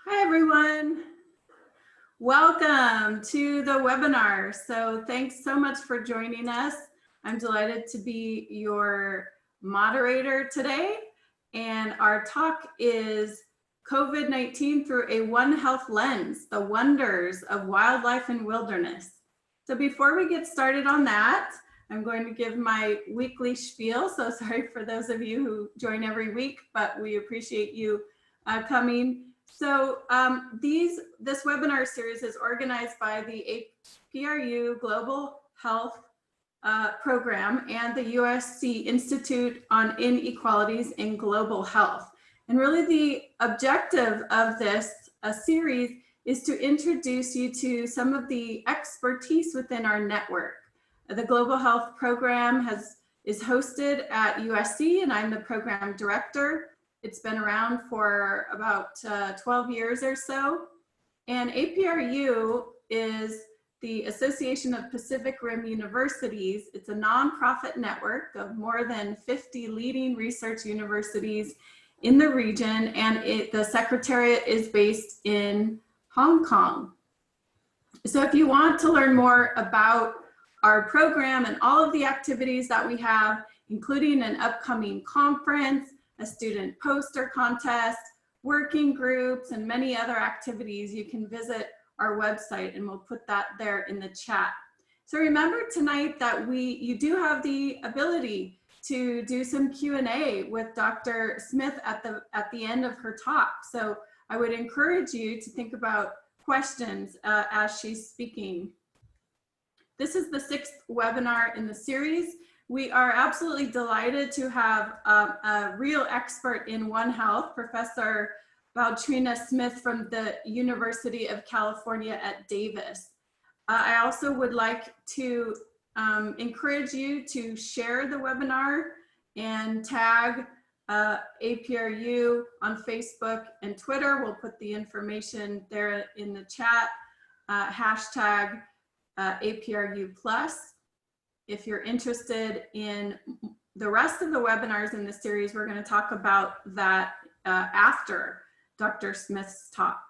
Hi, everyone. Welcome to the webinar. So thanks so much for joining us. I'm delighted to be your moderator today. And our talk is COVID-19 through a One Health lens, the wonders of wildlife and wilderness. So before we get started on that, I'm going to give my weekly spiel. So sorry for those of you who join every week, but we appreciate you coming. So this webinar series is organized by the AFROHUN Global Health Program and the USC Institute on Inequalities in Global Health. And really the objective of this series is to introduce you to some of the expertise within our network. The Global Health Program is hosted at USC, and I'm the program director. It's been around for about 12 years or so. And APRU is the Association of Pacific Rim Universities. It's a nonprofit network of more than 50 leading research universities in the region, and the secretariat is based in Hong Kong. So if you want to learn more about our program and all of the activities that we have, including an upcoming conference, a student poster contest, working groups, and many other activities, you can visit our website, and we'll put that there in the chat. So remember tonight that you do have the ability to do some Q&A with Dr. Smith at the end of her talk. So I would encourage you to think about questions as she's speaking. This is the 6th webinar in the series. We are absolutely delighted to have a real expert in One Health, Professor Wilderne Smith from the University of California at Davis. I also would like to encourage you to share the webinar and tag APRU on Facebook and Twitter. We'll put the information there in the chat, hashtag APRU+. If you're interested in the rest of the webinars in the series, we're going to talk about that after Dr. Smith's talk.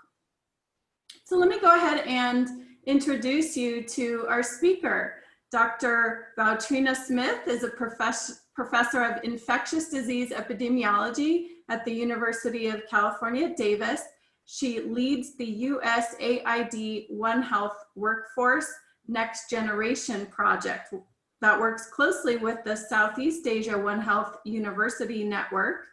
So let me go ahead and introduce you to our speaker. Dr. Wilderne Smith is a professor of infectious disease epidemiology at the University of California, Davis. She leads the USAID One Health Workforce Next Generation project that works closely with the Southeast Asia One Health University Network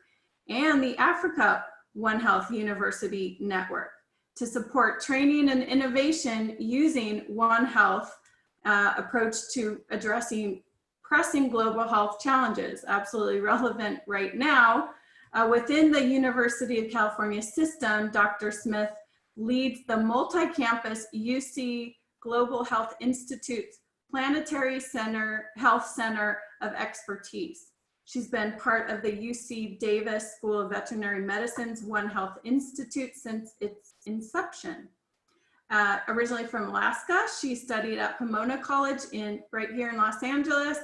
and the Africa One Health University Network to support training and innovation using One Health approach to addressing pressing global health challenges, absolutely relevant right now. Within the University of California system, Dr. Smith leads the multi-campus UC Global Health Institute's Planetary Health Center of Expertise. She's been part of the UC Davis School of Veterinary Medicine's One Health Institute since its inception. Originally from Alaska, she studied at Pomona College right here in Los Angeles,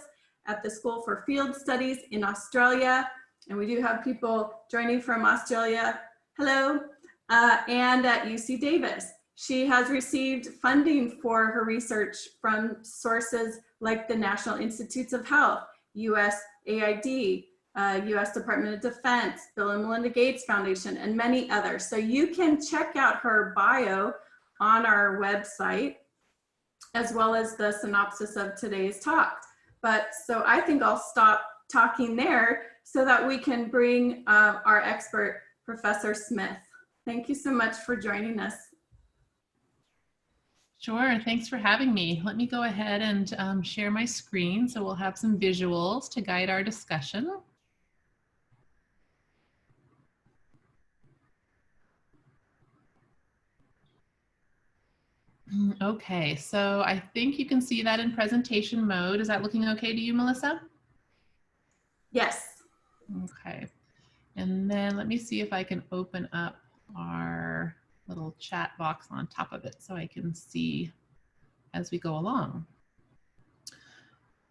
at the School for Field Studies in Australia, and we do have people joining from Australia, hello, and at UC Davis. She has received funding for her research from sources like the National Institutes of Health, USAID, US Department of Defense, Bill and Melinda Gates Foundation, and many others. So you can check out her bio on our website, as well as the synopsis of today's talk. So I think I'll stop talking there so that we can bring our expert, Professor Smith. Thank you so much for joining us. Sure, thanks for having me. Let me go ahead and share my screen so we'll have some visuals to guide our discussion. Okay, so I think you can see that in presentation mode. Is that looking okay to you, Melissa? Yes. Okay, and then let me see if I can open up our little chat box on top of it so I can see as we go along.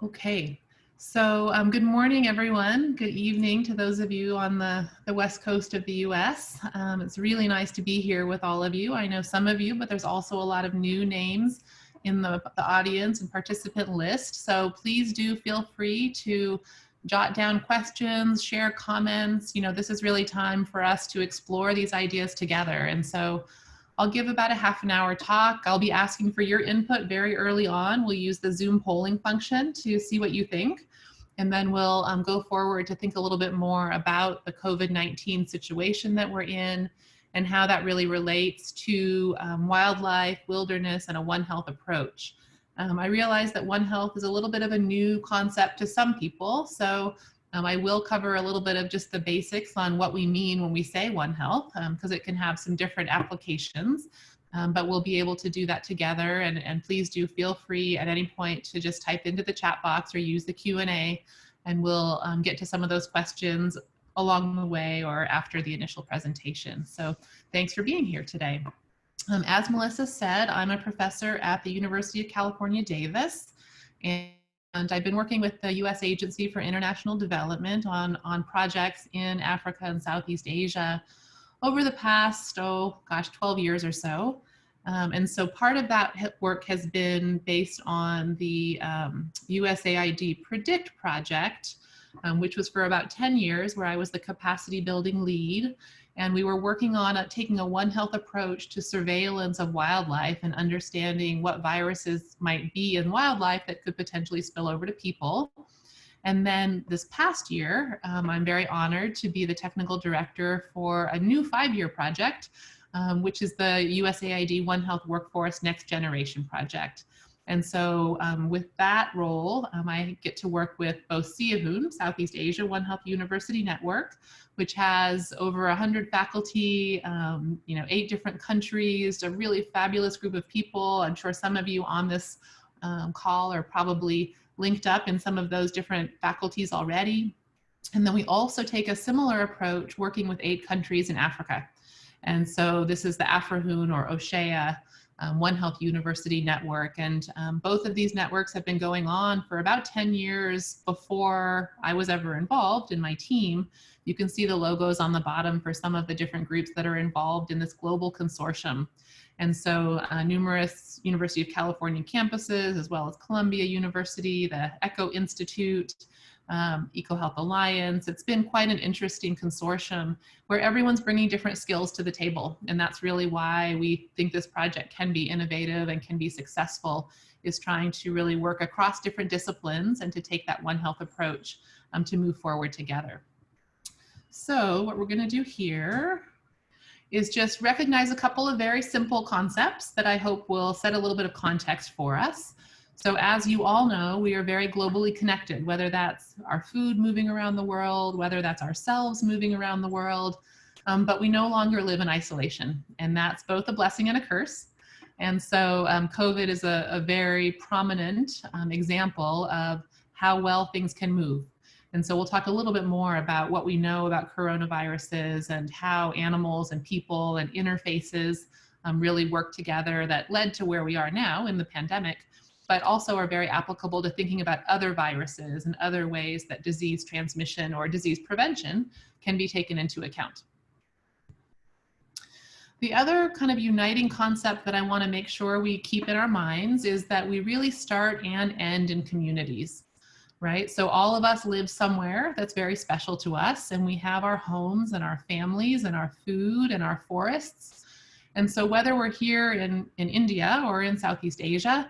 Okay, So good morning, everyone. Good evening to those of you on the west coast of the US. It's really nice to be here with all of you. I know some of you, but there's also a lot of new names in the audience and participant list. So please do feel free to jot down questions, share comments. You know, this is really time for us to explore these ideas together. And so I'll give about a half an hour talk. I'll be asking for your input very early on. We'll use the Zoom polling function to see what you think. And then we'll go forward to think a little bit more about the COVID-19 situation that we're in and how that really relates to wildlife, wilderness, and a One Health approach. I realize that One Health is a little bit of a new concept to some people. So I will cover a little bit of just the basics on what we mean when we say One Health, because it can have some different applications, but we'll be able to do that together. And please do feel free at any point to just type into the chat box or use the Q&A, and we'll get to some of those questions along the way or after the initial presentation. So thanks for being here today. As Melissa said, I'm a professor at the University of California, Davis, and I've been working with the U.S. Agency for International Development on projects in Africa and Southeast Asia over the past, 12 years or so. And so part of that work has been based on the USAID PREDICT project, which was for about 10 years, where I was the capacity building lead. And we were working on taking a One Health approach to surveillance of wildlife and understanding what viruses might be in wildlife that could potentially spill over to people. And then this past year, I'm very honored to be the technical director for a new 5-year project, which is the USAID One Health Workforce Next Generation project. And so with that role, I get to work with both SEAOHUN, Southeast Asia One Health University Network, which has over 100 faculty, 8 different countries, a really fabulous group of people. I'm sure some of you on this call are probably linked up in some of those different faculties already. And then we also take a similar approach working with 8 countries in Africa. And so this is the AFROHUN or OHCEA One Health University Network. And both of these networks have been going on for about 10 years before I was ever involved in my team. You can see the logos on the bottom for some of the different groups that are involved in this global consortium. And so numerous University of California campuses, as well as Columbia University, the ECHO Institute, EcoHealth Alliance. It's been quite an interesting consortium where everyone's bringing different skills to the table. And that's really why we think this project can be innovative and can be successful, is trying to really work across different disciplines and to take that One Health approach to move forward together. So what we're going to do here is just recognize a couple of very simple concepts that I hope will set a little bit of context for us. So as you all know, we are very globally connected, whether that's our food moving around the world, whether that's ourselves moving around the world, but we no longer live in isolation, and that's both a blessing and a curse. And so COVID is a very prominent example of how well things can move. And so we'll talk a little bit more about what we know about coronaviruses and how animals and people and interfaces really work together that led to where we are now in the pandemic, but also are very applicable to thinking about other viruses and other ways that disease transmission or disease prevention can be taken into account. The other kind of uniting concept that I want to make sure we keep in our minds is that we really start and end in communities. Right? So all of us live somewhere that's very special to us, and we have our homes and our families and our food and our forests. And so whether we're here in India or in Southeast Asia,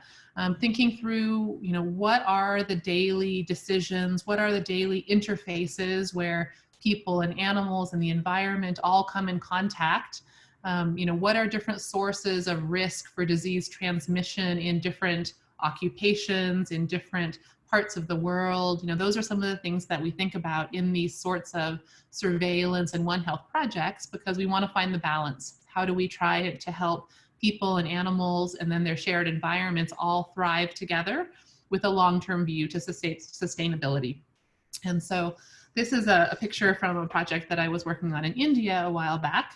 thinking through, what are the daily decisions, what are the daily interfaces where people and animals and the environment all come in contact, what are different sources of risk for disease transmission in different occupations, in different parts of the world. Those are some of the things that we think about in these sorts of surveillance and One Health projects, because we want to find the balance. How do we try to help people and animals and then their shared environments all thrive together with a long-term view to sustainability? And so this is a picture from a project that I was working on in India a while back.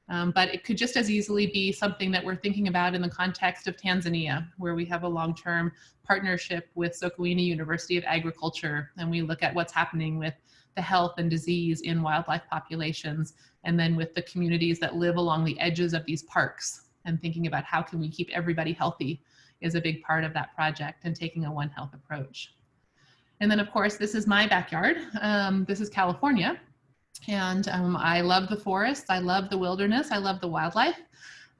But it could just as easily be something that we're thinking about in the context of Tanzania, where we have a long-term partnership with Sokoine University of Agriculture, and we look at what's happening with the health and disease in wildlife populations, and then with the communities that live along the edges of these parks, and thinking about how can we keep everybody healthy is a big part of that project, and taking a One Health approach. And then of course, this is my backyard. This is California. And I love the forests, I love the wilderness, I love the wildlife.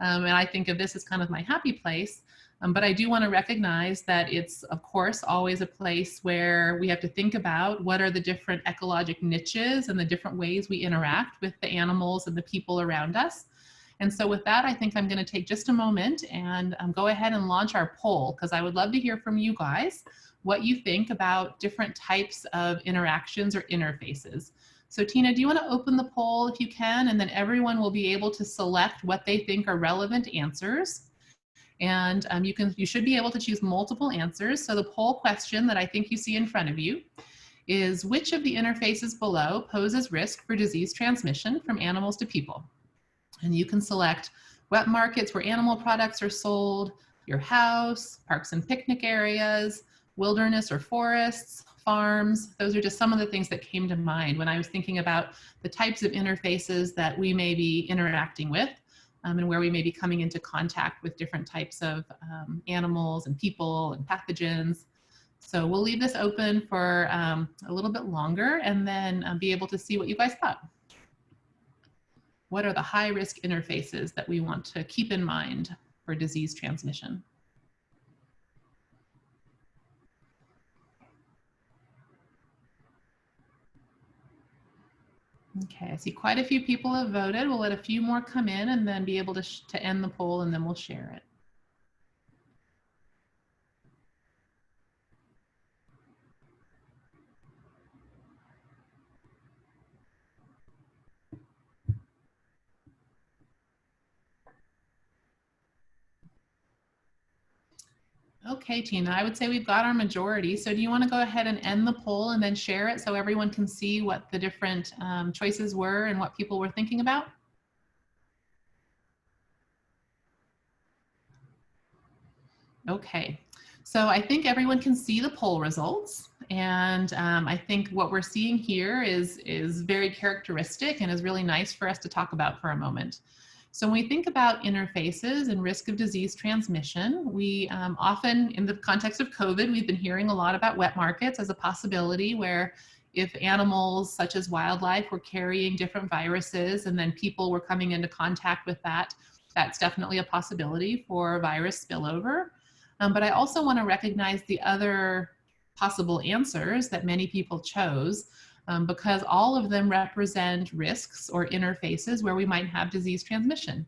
And I think of this as kind of my happy place. But I do want to recognize that it's, of course, always a place where we have to think about what are the different ecologic niches and the different ways we interact with the animals and the people around us. And so with that, I think I'm going to take just a moment and go ahead and launch our poll, because I would love to hear from you guys what you think about different types of interactions or interfaces. So Tina, do you want to open the poll if you can, and then everyone will be able to select what they think are relevant answers. And you should be able to choose multiple answers. So the poll question that I think you see in front of you is, which of the interfaces below poses risk for disease transmission from animals to people? And you can select wet markets where animal products are sold, your house, parks and picnic areas, wilderness or forests, farms. Those are just some of the things that came to mind when I was thinking about the types of interfaces that we may be interacting with, and where we may be coming into contact with different types of animals and people and pathogens. So we'll leave this open for a little bit longer, and then be able to see what you guys thought. What are the high risk interfaces that we want to keep in mind for disease transmission? Okay, I see quite a few people have voted. We'll let a few more come in and then be able to end the poll, and then we'll share it. Okay, Tina, I would say we've got our majority. So do you want to go ahead and end the poll and then share it so everyone can see what the different choices were and what people were thinking about? Okay, so I think everyone can see the poll results. And I think what we're seeing here is very characteristic and is really nice for us to talk about for a moment. So when we think about interfaces and risk of disease transmission, we often, in the context of COVID, we've been hearing a lot about wet markets as a possibility where if animals such as wildlife were carrying different viruses and then people were coming into contact with that, that's definitely a possibility for virus spillover. But I also want to recognize the other possible answers that many people chose, because all of them represent risks or interfaces where we might have disease transmission,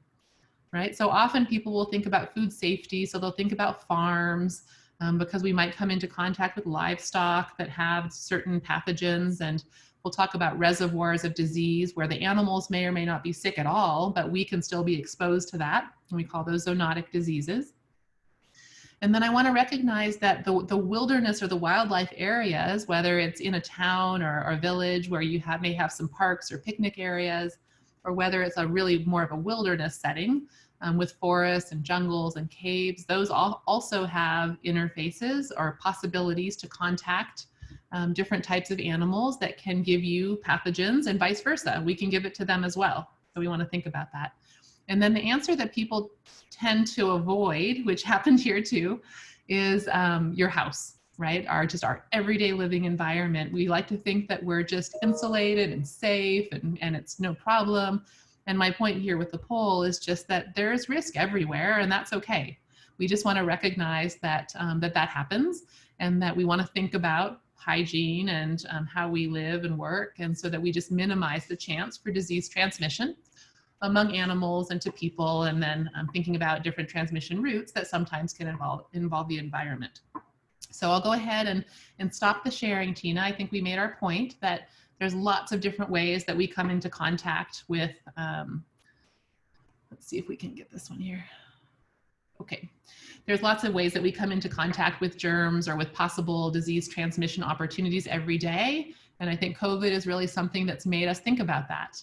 right? So often people will think about food safety, so they'll think about farms, because we might come into contact with livestock that have certain pathogens, and we'll talk about reservoirs of disease where the animals may or may not be sick at all, but we can still be exposed to that, and we call those zoonotic diseases. And then I want to recognize that the wilderness or the wildlife areas, whether it's in a town or a village where you may have some parks or picnic areas, or whether it's a really more of a wilderness setting with forests and jungles and caves, those also have interfaces or possibilities to contact different types of animals that can give you pathogens, and vice versa. We can give it to them as well. So we want to think about that. And then the answer that people tend to avoid, which happened here too, is your house, right? Our everyday living environment. We like to think that we're just insulated and safe and it's no problem. And my point here with the poll is just that there's risk everywhere, and that's okay. We just want to recognize that that happens, and that we want to think about hygiene and how we live and work, and so that we just minimize the chance for disease transmission among animals and to people, and then thinking about different transmission routes that sometimes can involve the environment. So I'll go ahead and stop the sharing, Tina. I think we made our point that there's lots of different ways that we come into contact with, let's see if we can get this one here. Okay, there's lots of ways that we come into contact with germs or with possible disease transmission opportunities every day. And I think COVID is really something that's made us think about that.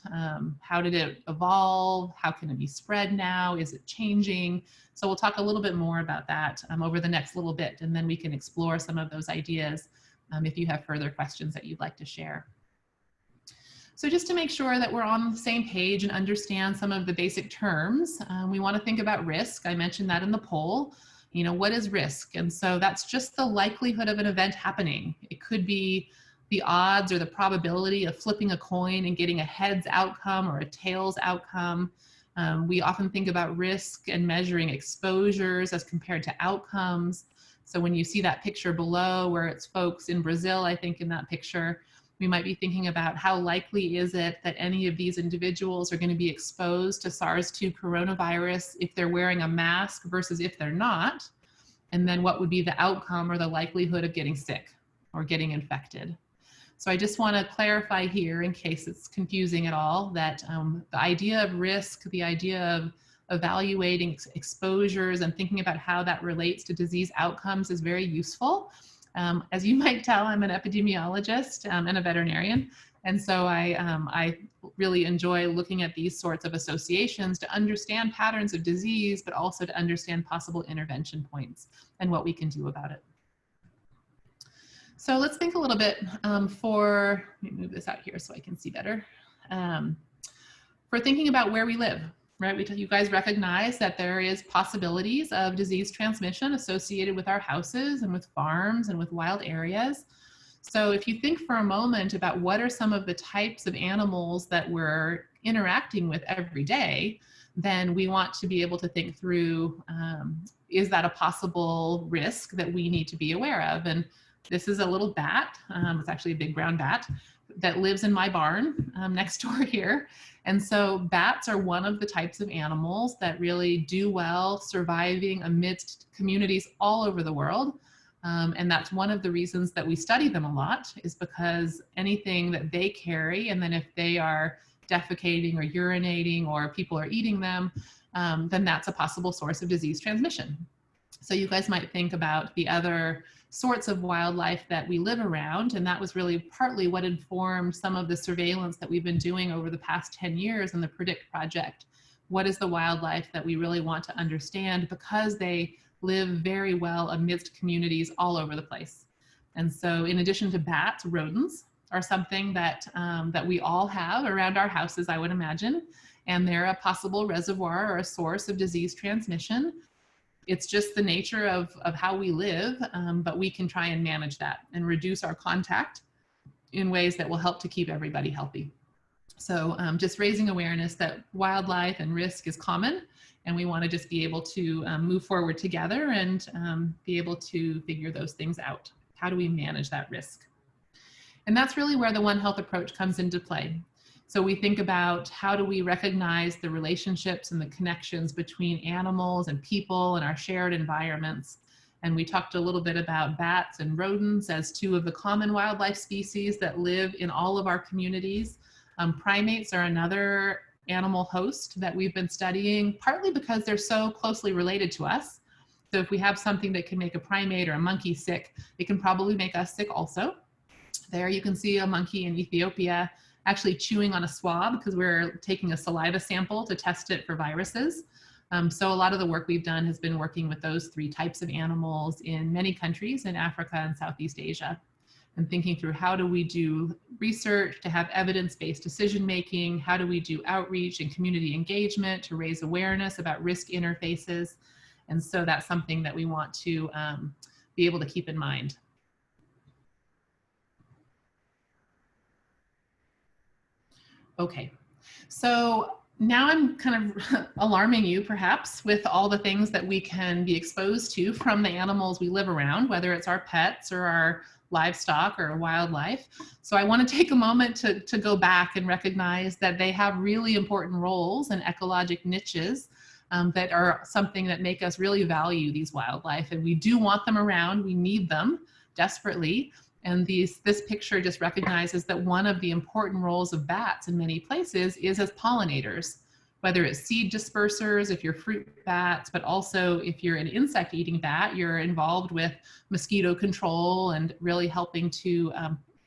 How did it evolve? How can it be spread now? Is it changing? So we'll talk a little bit more about that over the next little bit, and then we can explore some of those ideas if you have further questions that you'd like to share. So just to make sure that we're on the same page and understand some of the basic terms, we want to think about risk. I mentioned that in the poll. You know, what is risk? And so that's just the likelihood of an event happening. It could be the odds or the probability of flipping a coin and getting a heads outcome or a tails outcome. We often think about risk and measuring exposures as compared to outcomes. So when you see that picture below where it's folks in Brazil, I think in that picture, we might be thinking about how likely is it that any of these individuals are going to be exposed to SARS-2 coronavirus if they're wearing a mask versus if they're not. And then what would be the outcome or the likelihood of getting sick or getting infected. So I just want to clarify here, in case it's confusing at all, that the idea of risk, the idea of evaluating exposures and thinking about how that relates to disease outcomes is very useful. As you might tell, I'm an epidemiologist and a veterinarian. And so I really enjoy looking at these sorts of associations to understand patterns of disease, but also to understand possible intervention points and what we can do about it. So let's think a little bit let me move this out here so I can see better. For thinking about where we live, right? You guys recognize that there is possibilities of disease transmission associated with our houses and with farms and with wild areas. So if you think for a moment about what are some of the types of animals that we're interacting with every day, then we want to be able to think through, is that a possible risk that we need to be aware of? And this is a little bat, it's actually a big brown bat, that lives in my barn next door here. And so bats are one of the types of animals that really do well surviving amidst communities all over the world. And that's one of the reasons that we study them a lot, is because anything that they carry, and then if they are defecating or urinating or people are eating them, then that's a possible source of disease transmission. So you guys might think about the other sorts of wildlife that we live around, and that was really partly what informed some of the surveillance that we've been doing over the past 10 years in the PREDICT project. What is the wildlife that we really want to understand, because they live very well amidst communities all over the place. And so in addition to bats, rodents are something that, that we all have around our houses, I would imagine, and they're a possible reservoir or a source of disease transmission. It's just the nature of how we live, but we can try and manage that and reduce our contact in ways that will help to keep everybody healthy. So just raising awareness that wildlife and risk is common, and we want to just be able to move forward together and be able to figure those things out. How do we manage that risk? And that's really where the One Health approach comes into play. So we think about how do we recognize the relationships and the connections between animals and people and our shared environments. And we talked a little bit about bats and rodents as two of the common wildlife species that live in all of our communities. Primates are another animal host that we've been studying, partly because they're so closely related to us. So if we have something that can make a primate or a monkey sick, it can probably make us sick also. There you can see a monkey in Ethiopia actually chewing on a swab because we're taking a saliva sample to test it for viruses. So a lot of the work we've done has been working with those three types of animals in many countries in Africa and Southeast Asia, and thinking through how do we do research to have evidence-based decision-making, how do we do outreach and community engagement to raise awareness about risk interfaces. And so that's something that we want to be able to keep in mind. Okay, so now I'm kind of alarming you perhaps with all the things that we can be exposed to from the animals we live around, whether it's our pets or our livestock or wildlife. So I want to take a moment to go back and recognize that they have really important roles and ecologic niches that are something that make us really value these wildlife. And we do want them around, we need them desperately. And this picture just recognizes that one of the important roles of bats in many places is as pollinators, whether it's seed dispersers, if you're fruit bats, but also if you're an insect eating bat, you're involved with mosquito control and really helping to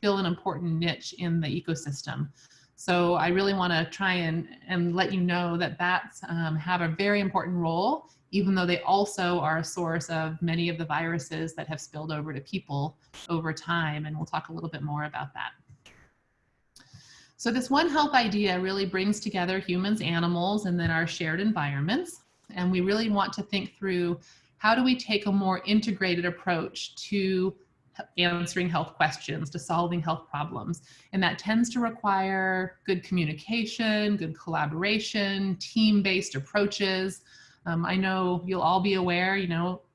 fill an important niche in the ecosystem. So I really want to try and let you know that bats have a very important role, even though they also are a source of many of the viruses that have spilled over to people over time. And we'll talk a little bit more about that. So this One Health idea really brings together humans, animals, and then our shared environments. And we really want to think through, how do we take a more integrated approach to answering health questions, to solving health problems? And that tends to require good communication, good collaboration, team-based approaches. I know you'll all be aware,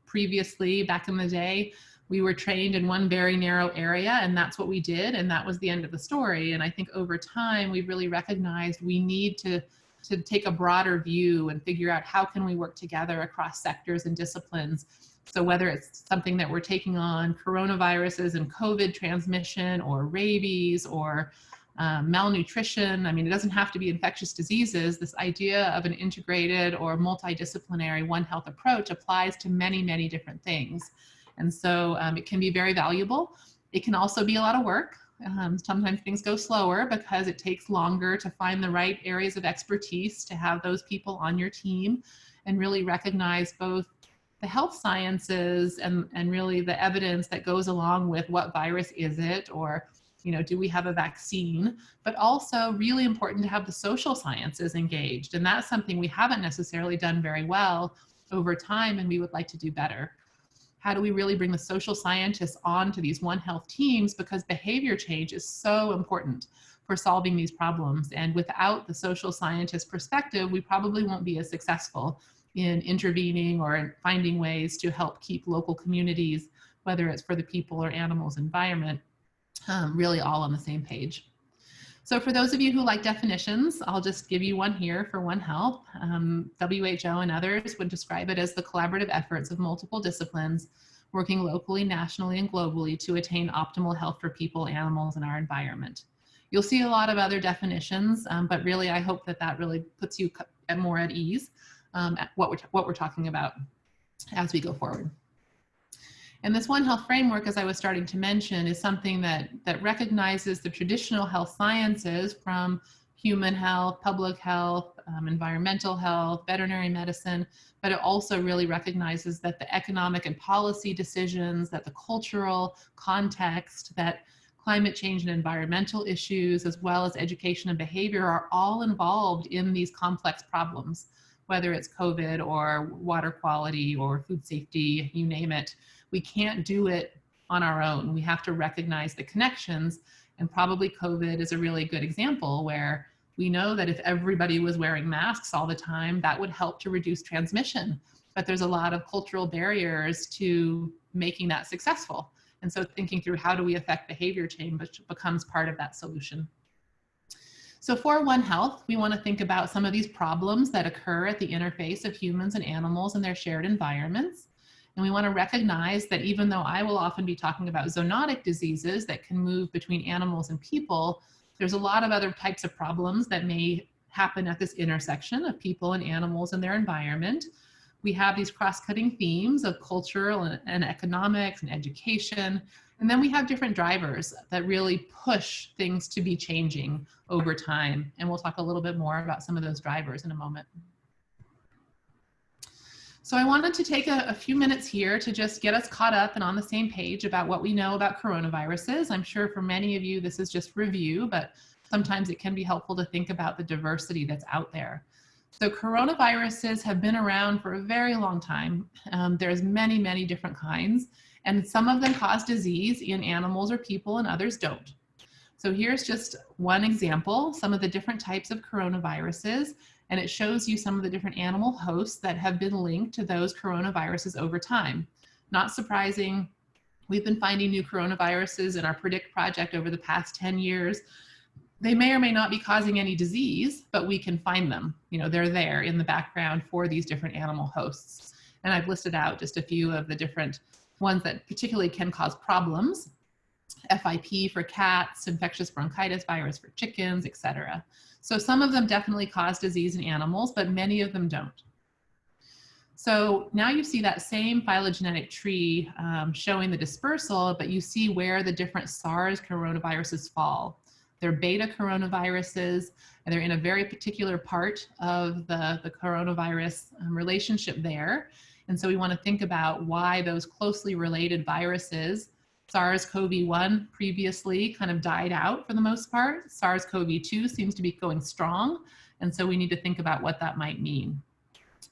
previously, back in the day, we were trained in one very narrow area, and that's what we did, and that was the end of the story. And I think over time, we've really recognized we need to take a broader view and figure out how can we work together across sectors and disciplines. So whether it's something that we're taking on, coronaviruses and COVID transmission, or rabies, or malnutrition. I mean, it doesn't have to be infectious diseases. This idea of an integrated or multidisciplinary One Health approach applies to many, many different things. And so it can be very valuable. It can also be a lot of work. Sometimes things go slower because it takes longer to find the right areas of expertise, to have those people on your team and really recognize both the health sciences and really the evidence that goes along with what virus is it, or do we have a vaccine, but also really important to have the social sciences engaged. And that's something we haven't necessarily done very well over time, and we would like to do better. How do we really bring the social scientists onto these One Health teams? Because behavior change is so important for solving these problems. And without the social scientist perspective, we probably won't be as successful in intervening or finding ways to help keep local communities, whether it's for the people or animals environment, really all on the same page. So for those of you who like definitions, I'll just give you one here for One Health. WHO and others would describe it as the collaborative efforts of multiple disciplines working locally, nationally, and globally to attain optimal health for people, animals, and our environment. You'll see a lot of other definitions, but really I hope that really puts you more at ease at what we're talking about as we go forward. And this One Health framework, as I was starting to mention, is something that recognizes the traditional health sciences from human health, public health, environmental health, veterinary medicine, but it also really recognizes that the economic and policy decisions, that the cultural context, that climate change and environmental issues, as well as education and behavior, are all involved in these complex problems, whether it's COVID or water quality or food safety, you name it. We can't do it on our own. We have to recognize the connections, and probably COVID is a really good example where we know that if everybody was wearing masks all the time, that would help to reduce transmission. But there's a lot of cultural barriers to making that successful. And so thinking through how do we affect behavior change, which becomes part of that solution. So for One Health, we want to think about some of these problems that occur at the interface of humans and animals and their shared environments. And we want to recognize that even though I will often be talking about zoonotic diseases that can move between animals and people, there's a lot of other types of problems that may happen at this intersection of people and animals and their environment. We have these cross-cutting themes of cultural and economics and education. And then we have different drivers that really push things to be changing over time. And we'll talk a little bit more about some of those drivers in a moment. So I wanted to take a few minutes here to just get us caught up and on the same page about what we know about coronaviruses. I'm sure for many of you, this is just review, but sometimes it can be helpful to think about the diversity that's out there. So coronaviruses have been around for a very long time. There's many, many different kinds, and some of them cause disease in animals or people and others don't. So here's just one example, some of the different types of coronaviruses, and it shows you some of the different animal hosts that have been linked to those coronaviruses over time. Not surprising, we've been finding new coronaviruses in our PREDICT project over the past 10 years. They may or may not be causing any disease, but we can find them. They're there in the background for these different animal hosts. And I've listed out just a few of the different ones that particularly can cause problems. FIP for cats, infectious bronchitis virus for chickens, etc. So some of them definitely cause disease in animals, but many of them don't. So now you see that same phylogenetic tree showing the dispersal, but you see where the different SARS coronaviruses fall. They're beta coronaviruses, and they're in a very particular part of the coronavirus relationship there. And so we want to think about why those closely related viruses, SARS-CoV-1 previously kind of died out for the most part. SARS-CoV-2 seems to be going strong. And so we need to think about what that might mean.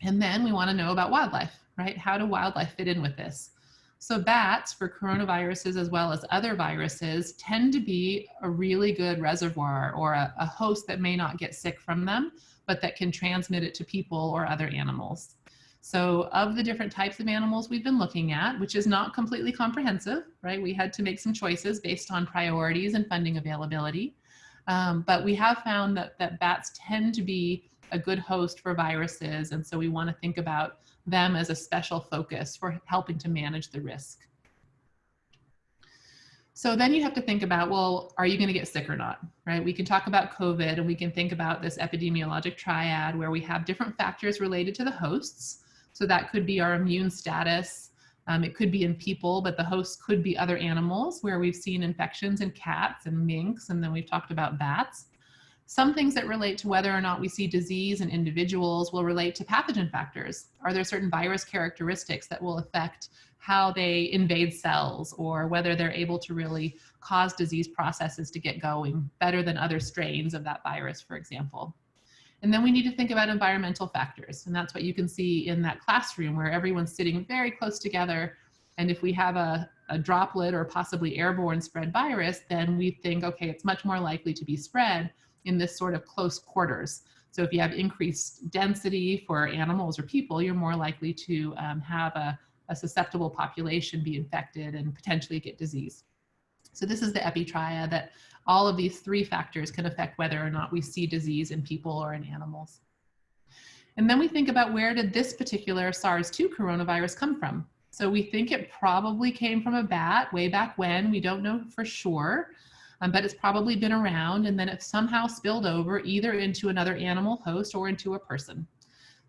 And then we want to know about wildlife, right? How do wildlife fit in with this? So bats, for coronaviruses as well as other viruses, tend to be a really good reservoir, or a host that may not get sick from them, but that can transmit it to people or other animals. So of the different types of animals we've been looking at, which is not completely comprehensive, right? We had to make some choices based on priorities and funding availability. But we have found that bats tend to be a good host for viruses. And so we want to think about them as a special focus for helping to manage the risk. So then you have to think about, well, are you going to get sick or not, right? We can talk about COVID, and we can think about this epidemiologic triad where we have different factors related to the hosts. So that could be our immune status. It could be in people, but the hosts could be other animals, where we've seen infections in cats and minks, and then we've talked about bats. Some things that relate to whether or not we see disease in individuals will relate to pathogen factors. Are there certain virus characteristics that will affect how they invade cells, or whether they're able to really cause disease processes to get going better than other strains of that virus, for example? And then we need to think about environmental factors. And that's what you can see in that classroom, where everyone's sitting very close together. And if we have a droplet or possibly airborne spread virus, then we think, okay, it's much more likely to be spread in this sort of close quarters. So if you have increased density for animals or people, you're more likely to have a susceptible population be infected and potentially get disease. So this is the epitriad, that all of these three factors can affect whether or not we see disease in people or in animals. And then we think about, where did this particular SARS-2 coronavirus come from? So we think it probably came from a bat way back when. We don't know for sure. But it's probably been around, and then it somehow spilled over either into another animal host or into a person.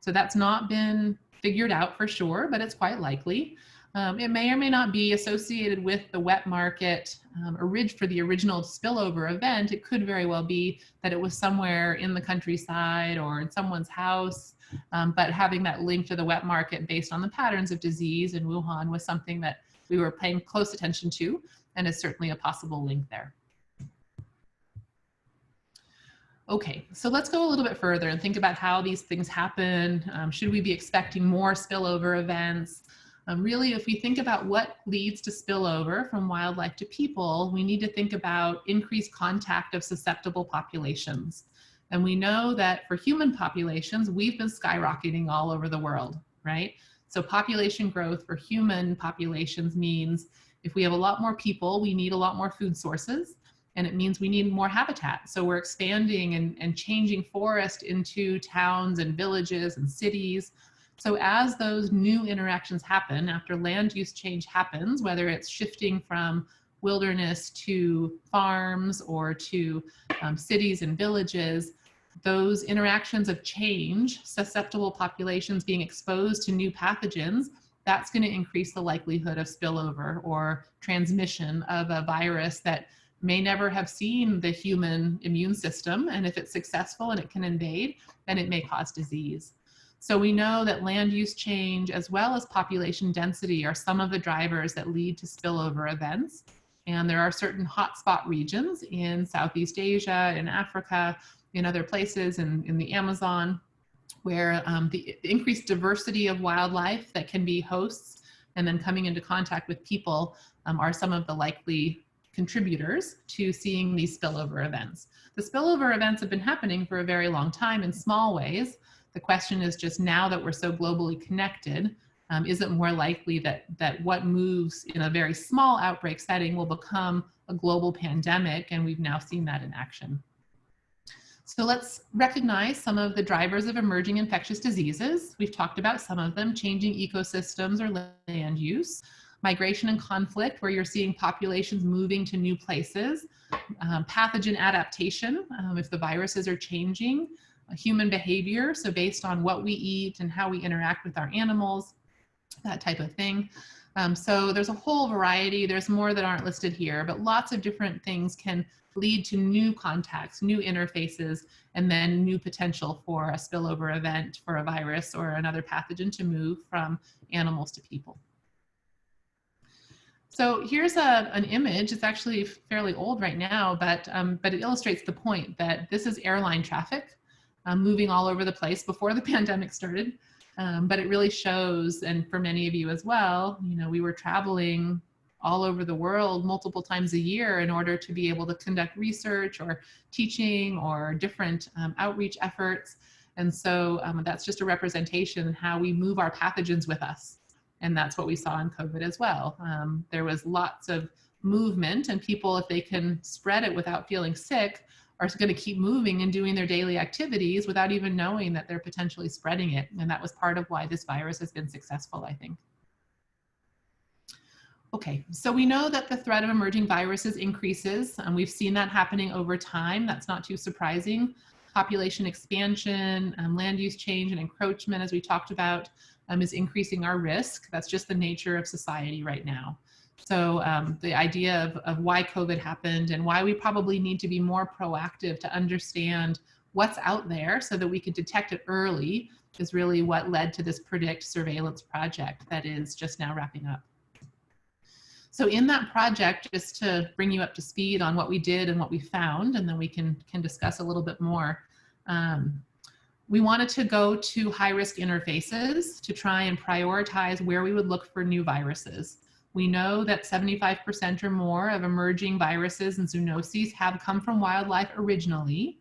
So that's not been figured out for sure, but it's quite likely. It may or may not be associated with the wet market for the original spillover event. It could very well be that it was somewhere in the countryside or in someone's house, but having that link to the wet market based on the patterns of disease in Wuhan was something that we were paying close attention to, and is certainly a possible link there. Okay, so let's go a little bit further and think about how these things happen. Should we be expecting more spillover events? Really, if we think about what leads to spillover from wildlife to people, we need to think about increased contact of susceptible populations. And we know that for human populations, we've been skyrocketing all over the world, right? So population growth for human populations means if we have a lot more people, we need a lot more food sources. And it means we need more habitat. So we're expanding and changing forest into towns and villages and cities. So as those new interactions happen, after land use change happens, whether it's shifting from wilderness to farms or to cities and villages, those interactions of change, susceptible populations being exposed to new pathogens, that's going to increase the likelihood of spillover or transmission of a virus that may never have seen the human immune system. And if it's successful and it can invade, then it may cause disease. So we know that land use change as well as population density are some of the drivers that lead to spillover events. And there are certain hotspot regions in Southeast Asia, in Africa, in other places, in the Amazon, where the increased diversity of wildlife that can be hosts and then coming into contact with people are some of the likely contributors to seeing these spillover events. The spillover events have been happening for a very long time in small ways. The question is just, now that we're so globally connected, is it more likely that what moves in a very small outbreak setting will become a global pandemic? And we've now seen that in action. So let's recognize some of the drivers of emerging infectious diseases. We've talked about some of them: changing ecosystems or land use, migration and conflict, where you're seeing populations moving to new places, pathogen adaptation, if the viruses are changing, human behavior, so based on what we eat and how we interact with our animals, that type of thing. So there's a whole variety. There's more that aren't listed here, but lots of different things can lead to new contacts, new interfaces, and then new potential for a spillover event for a virus or another pathogen to move from animals to people. So here's an image. It's actually fairly old right now, but it illustrates the point that this is airline traffic moving all over the place before the pandemic started. But it really shows, and for many of you as well, you know, we were traveling all over the world multiple times a year in order to be able to conduct research or teaching or different outreach efforts. And so that's just a representation of how we move our pathogens with us. And that's what we saw in COVID as well. There was lots of movement, and people, if they can spread it without feeling sick, are going to keep moving and doing their daily activities without even knowing that they're potentially spreading it. And that was part of why this virus has been successful, I think. Okay, so we know that the threat of emerging viruses increases, and we've seen that happening over time. That's not too surprising. Population expansion, land use change, and encroachment, as we talked about, is increasing our risk. That's just the nature of society right now. So the idea of why COVID happened and why we probably need to be more proactive to understand what's out there so that we could detect it early is really what led to this PREDICT surveillance project that is just now wrapping up. So in that project, just to bring you up to speed on what we did and what we found, and then we can discuss a little bit more. We wanted to go to high-risk interfaces to try and prioritize where we would look for new viruses. We know that 75% or more of emerging viruses and zoonoses have come from wildlife originally.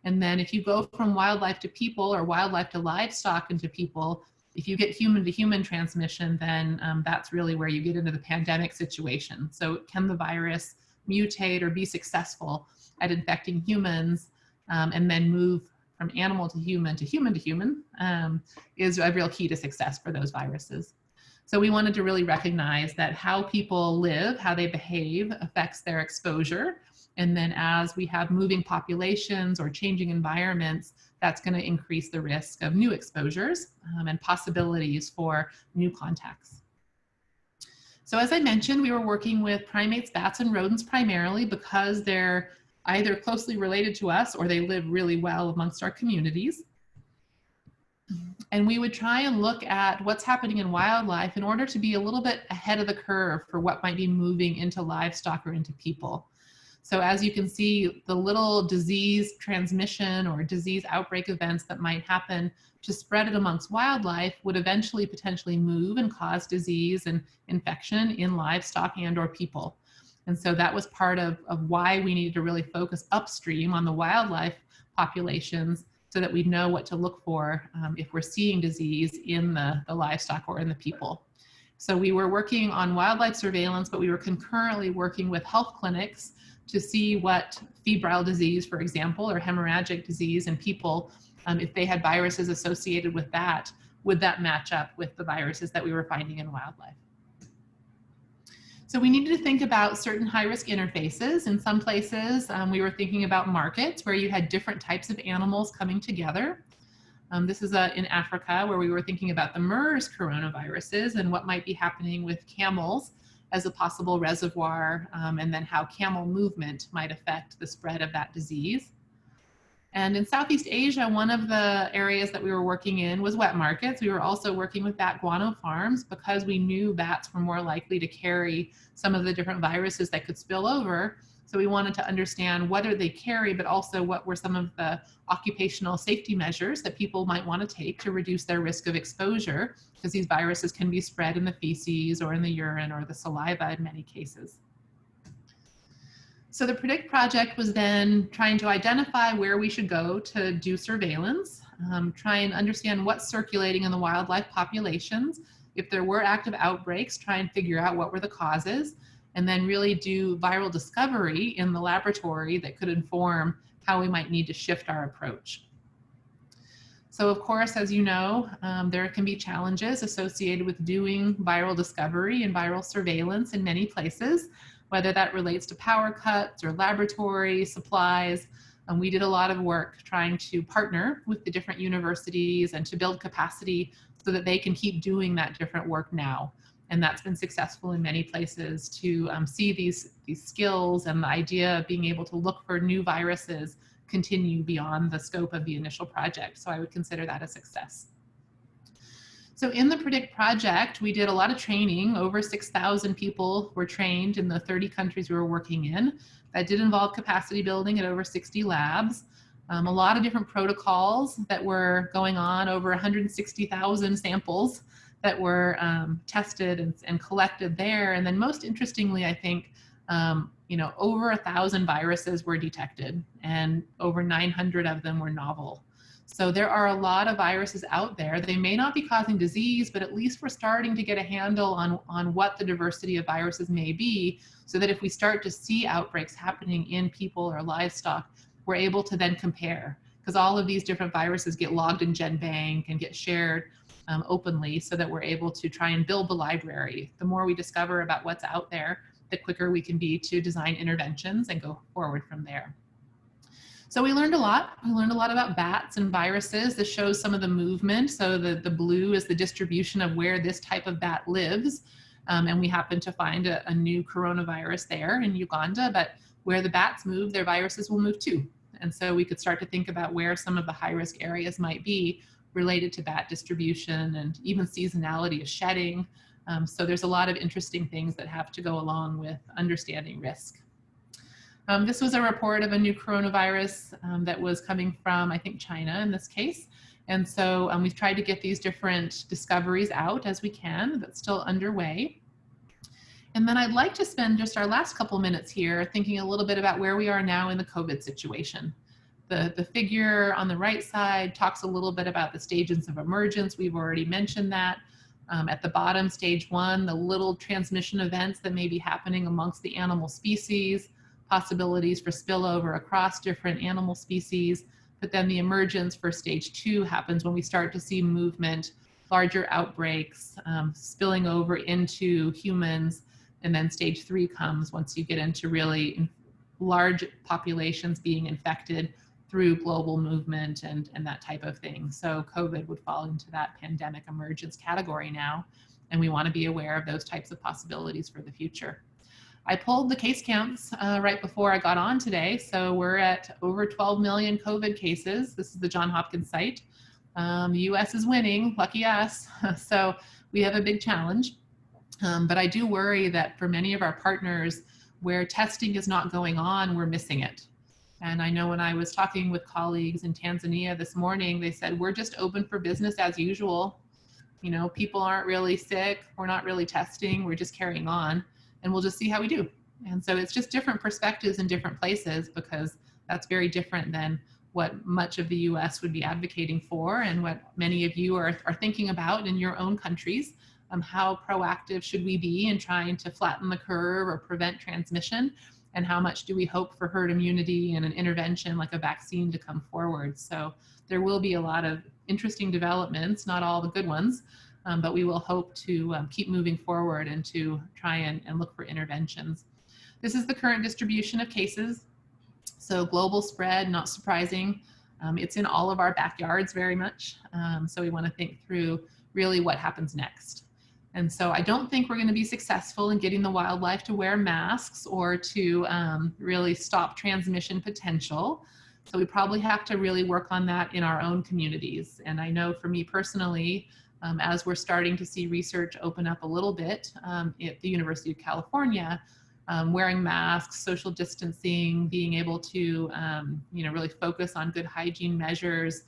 And then if you go from wildlife to people or wildlife to livestock into people, if you get human to human transmission, then that's really where you get into the pandemic situation. So can the virus mutate or be successful at infecting humans and then move from animal to human to human to human is a real key to success for those viruses. So we wanted to really recognize that how people live, how they behave affects their exposure. And then as we have moving populations or changing environments, that's going to increase the risk of new exposures and possibilities for new contacts. So as I mentioned, we were working with primates, bats, and rodents primarily because they're either closely related to us or they live really well amongst our communities. And we would try and look at what's happening in wildlife in order to be a little bit ahead of the curve for what might be moving into livestock or into people. So as you can see, the little disease transmission or disease outbreak events that might happen to spread it amongst wildlife would eventually potentially move and cause disease and infection in livestock and or people. And so that was part of why we needed to really focus upstream on the wildlife populations so that we know what to look for if we're seeing disease in the livestock or in the people. So we were working on wildlife surveillance, but we were concurrently working with health clinics to see what febrile disease, for example, or hemorrhagic disease in people, if they had viruses associated with that, would that match up with the viruses that we were finding in wildlife? So we needed to think about certain high-risk interfaces. In some places, we were thinking about markets where you had different types of animals coming together. This is in Africa, where we were thinking about the MERS coronaviruses and what might be happening with camels as a possible reservoir, and then how camel movement might affect the spread of that disease. And in Southeast Asia, one of the areas that we were working in was wet markets. We were also working with bat Guano Farms because we knew bats were more likely to carry some of the different viruses that could spill over. So we wanted to understand what do they carry, but also what were some of the occupational safety measures that people might want to take to reduce their risk of exposure, because these viruses can be spread in the feces or in the urine or the saliva in many cases. So the PREDICT project was then trying to identify where we should go to do surveillance, try and understand what's circulating in the wildlife populations. If there were active outbreaks, try and figure out what were the causes, and then really do viral discovery in the laboratory that could inform how we might need to shift our approach. So of course, as you know, there can be challenges associated with doing viral discovery and viral surveillance in many places, whether that relates to power cuts or laboratory supplies. we did a lot of work trying to partner with the different universities and to build capacity so that they can keep doing that different work now. And that's been successful in many places to see these skills and the idea of being able to look for new viruses continue beyond the scope of the initial project. So I would consider that a success. So in the PREDICT project, we did a lot of training. Over 6,000 people were trained in the 30 countries we were working in. That did involve capacity building at over 60 labs. A lot of different protocols that were going on, over 160,000 samples that were tested and collected there. And then most interestingly, I think, over 1,000 viruses were detected and over 900 of them were novel. So there are a lot of viruses out there. They may not be causing disease, but at least we're starting to get a handle on what the diversity of viruses may be, so that if we start to see outbreaks happening in people or livestock, we're able to then compare, because all of these different viruses get logged in GenBank and get shared openly, so that we're able to try and build the library. The more we discover about what's out there, the quicker we can be to design interventions and go forward from there. So we learned a lot. We learned a lot about bats and viruses. This shows some of the movement. So the blue is the distribution of where this type of bat lives. And we happened to find a new coronavirus there in Uganda, but where the bats move, their viruses will move too. And so we could start to think about where some of the high-risk areas might be related to bat distribution and even seasonality of shedding. So there's a lot of interesting things that have to go along with understanding risk. This was a report of a new coronavirus that was coming from, I think, China in this case. And so we've tried to get these different discoveries out as we can. That's still underway. And then I'd like to spend just our last couple minutes here thinking a little bit about where we are now in the COVID situation. The figure on the right side talks a little bit about the stages of emergence. We've already mentioned that. At the bottom, stage 1, the little transmission events that may be happening amongst the animal species, possibilities for spillover across different animal species. But then the emergence for stage 2 happens when we start to see movement, larger outbreaks, spilling over into humans. And then stage 3 comes once you get into really large populations being infected through global movement and that type of thing. So COVID would fall into that pandemic emergence category now, and we want to be aware of those types of possibilities for the future. I pulled the case counts right before I got on today, so we're at over 12 million COVID cases. This is the Johns Hopkins site. The US is winning, lucky us. So we have a big challenge, but I do worry that for many of our partners where testing is not going on, we're missing it. And I know when I was talking with colleagues in Tanzania this morning, they said, we're just open for business as usual. You know, people aren't really sick. We're not really testing. We're just carrying on and we'll just see how we do. And so it's just different perspectives in different places, because that's very different than what much of the US would be advocating for and what many of you are thinking about in your own countries. How proactive should we be in trying to flatten the curve or prevent transmission? And how much do we hope for herd immunity and an intervention like a vaccine to come forward? So there will be a lot of interesting developments, not all the good ones, but we will hope to keep moving forward and to try and look for interventions. This is the current distribution of cases. So global spread, not surprising. It's in all of our backyards very much. So we want to think through really what happens next. And so I don't think we're going to be successful in getting the wildlife to wear masks or to really stop transmission potential. So we probably have to really work on that in our own communities. And I know for me personally, as we're starting to see research open up a little bit at the University of California, wearing masks, social distancing, being able to really focus on good hygiene measures,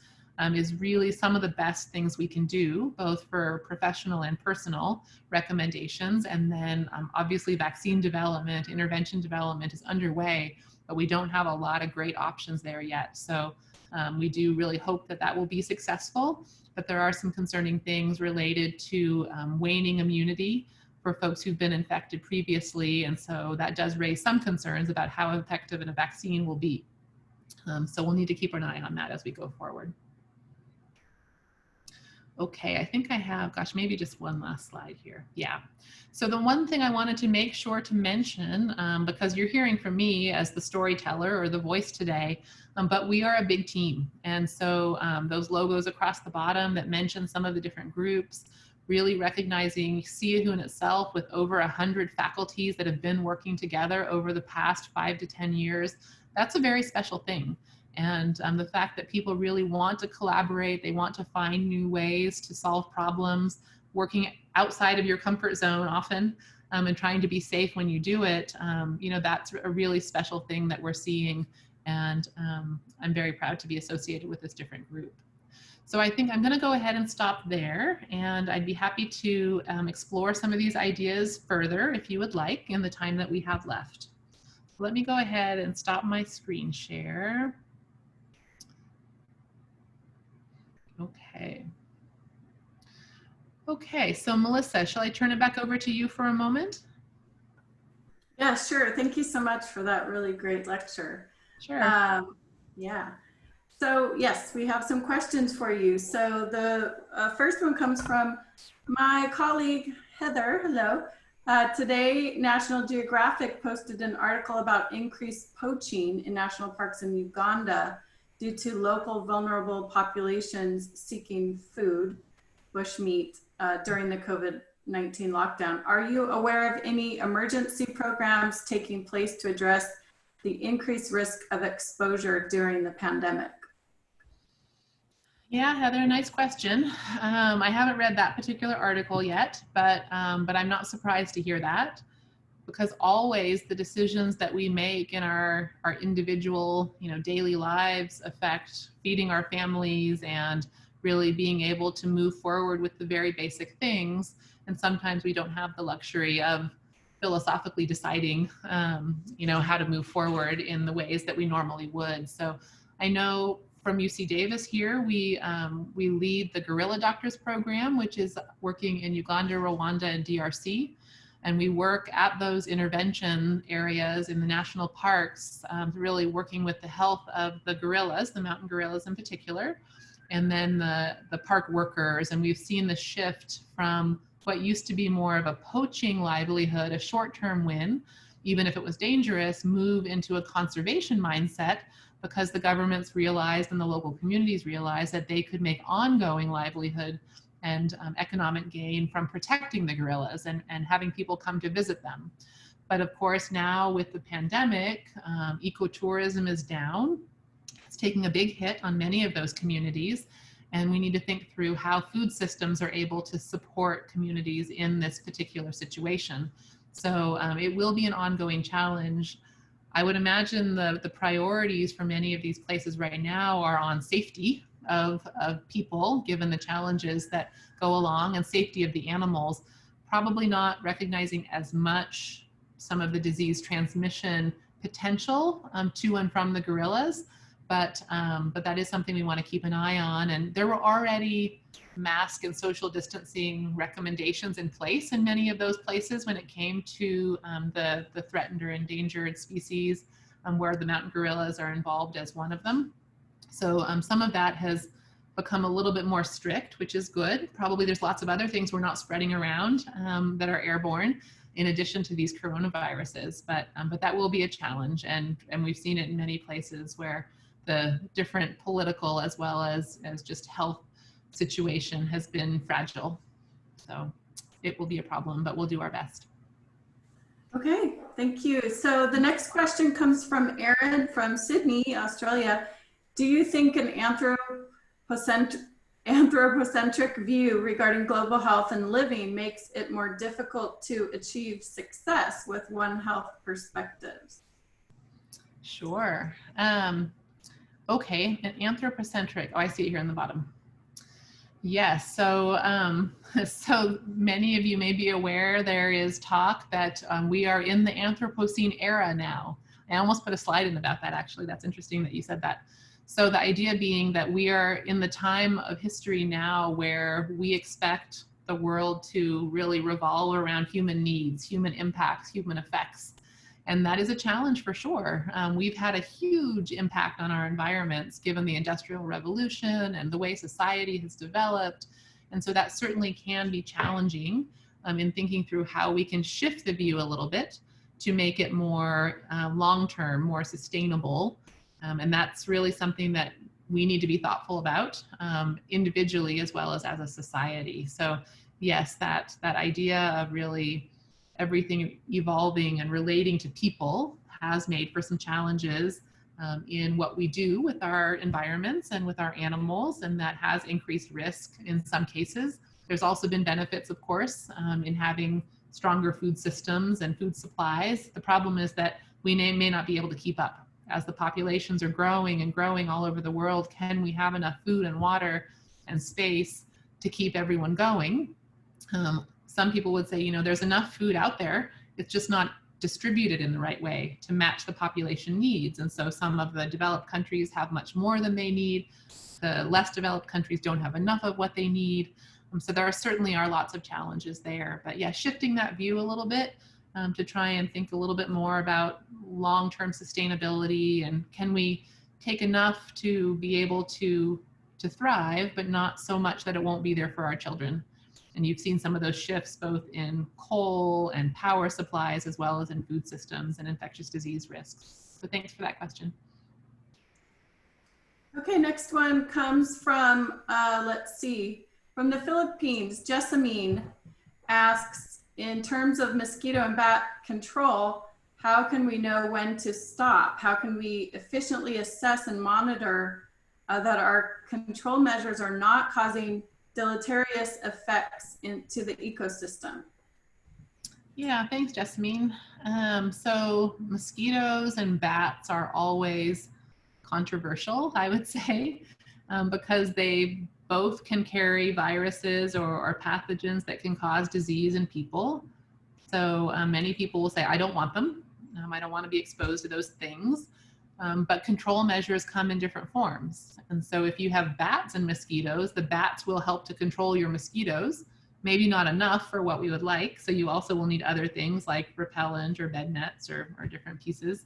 is really some of the best things we can do, both for professional and personal recommendations. And then obviously vaccine development, intervention development is underway, but we don't have a lot of great options there yet. So we do really hope that that will be successful, but there are some concerning things related to waning immunity for folks who've been infected previously. And so that does raise some concerns about how effective a vaccine will be. So we'll need to keep an eye on that as we go forward. Okay, I think I have, gosh, maybe just one last slide here. Yeah. So the one thing I wanted to make sure to mention, because you're hearing from me as the storyteller or the voice today, but we are a big team. And so those logos across the bottom that mention some of the different groups, really recognizing SEAOHUN itself with over 100 faculties that have been working together over the past 5 to 10 years, that's a very special thing. And the fact that people really want to collaborate, they want to find new ways to solve problems, working outside of your comfort zone often, and trying to be safe when you do it, you know, that's a really special thing that we're seeing. And I'm very proud to be associated with this different group. So I think I'm going to go ahead and stop there, and I'd be happy to explore some of these ideas further if you would like in the time that we have left. Let me go ahead and stop my screen share. Okay. Okay, so Melissa, shall I turn it back over to you for a moment? Yeah, sure. Thank you so much for that really great lecture. Sure. Yeah. So yes, we have some questions for you. So the first one comes from my colleague, Heather. Hello. Today, National Geographic posted an article about increased poaching in national parks in Uganda due to local vulnerable populations seeking food, bushmeat, during the COVID-19 lockdown. Are you aware of any emergency programs taking place to address the increased risk of exposure during the pandemic? Yeah, Heather, nice question. I haven't read that particular article yet, but I'm not surprised to hear that, because always the decisions that we make in our individual, you know, daily lives affect feeding our families and really being able to move forward with the very basic things. And sometimes we don't have the luxury of philosophically deciding, you know, how to move forward in the ways that we normally would. So I know from UC Davis here, we lead the Guerrilla Doctors Program, which is working in Uganda, Rwanda, and DRC. And we work at those intervention areas in the national parks, really working with the health of the gorillas, the mountain gorillas in particular, and then the park workers. And we've seen the shift from what used to be more of a poaching livelihood, a short-term win, even if it was dangerous, move into a conservation mindset, because the governments realized and the local communities realized that they could make ongoing livelihood and economic gain from protecting the gorillas and having people come to visit them. But of course, now with the pandemic, ecotourism is down. It's taking a big hit on many of those communities. And we need to think through how food systems are able to support communities in this particular situation. So it will be an ongoing challenge. I would imagine the priorities for many of these places right now are on safety of people, given the challenges that go along, and safety of the animals, probably not recognizing as much some of the disease transmission potential to and from the gorillas. But that is something we want to keep an eye on. And there were already mask and social distancing recommendations in place in many of those places when it came to the threatened or endangered species, where the mountain gorillas are involved as one of them. So some of that has become a little bit more strict, which is good. Probably there's lots of other things we're not spreading around that are airborne in addition to these coronaviruses, but that will be a challenge. And we've seen it in many places where the different political as well as just health situation has been fragile. So it will be a problem, but we'll do our best. Okay, thank you. So the next question comes from Aaron from Sydney, Australia. Do you think an anthropocentric view regarding global health and living makes it more difficult to achieve success with One Health perspectives? Sure. Okay, an anthropocentric. Oh, I see it here on the bottom. Yes, so so many of you may be aware there is talk that we are in the Anthropocene era now. I almost put a slide in about that, actually. That's interesting that you said that. So the idea being that we are in the time of history now where we expect the world to really revolve around human needs, human impacts, human effects. And that is a challenge for sure. We've had a huge impact on our environments given the Industrial Revolution and the way society has developed. And so that certainly can be challenging in thinking through how we can shift the view a little bit to make it more long-term, more sustainable. And that's really something that we need to be thoughtful about individually as well as a society. So yes, that idea of really everything evolving and relating to people has made for some challenges in what we do with our environments and with our animals, and that has increased risk in some cases. There's also been benefits, of course, in having stronger food systems and food supplies. The problem is that we may not be able to keep up. As the populations are growing and growing all over the world, can we have enough food and water and space to keep everyone going? Some people would say, you know, there's enough food out there, it's just not distributed in the right way to match the population needs. And so some of the developed countries have much more than they need. The less developed countries don't have enough of what they need. So there certainly are lots of challenges there. But yeah, shifting that view a little bit to try and think a little bit more about long-term sustainability, and can we take enough to be able to thrive, but not so much that it won't be there for our children. And you've seen some of those shifts both in coal and power supplies, as well as in food systems and infectious disease risks. So thanks for that question. Okay, next one comes from, let's see, from the Philippines. Jessamine asks, in terms of mosquito and bat control, how can we know when to stop? How can we efficiently assess and monitor that our control measures are not causing deleterious effects into the ecosystem? Yeah, thanks, Jessamine. So mosquitoes and bats are always controversial, I would say, because they both can carry viruses or pathogens that can cause disease in people. So many people will say, I don't want them. I don't want to be exposed to those things. But control measures come in different forms. And so if you have bats and mosquitoes, the bats will help to control your mosquitoes, maybe not enough for what we would like. So you also will need other things like repellent or bed nets or different pieces.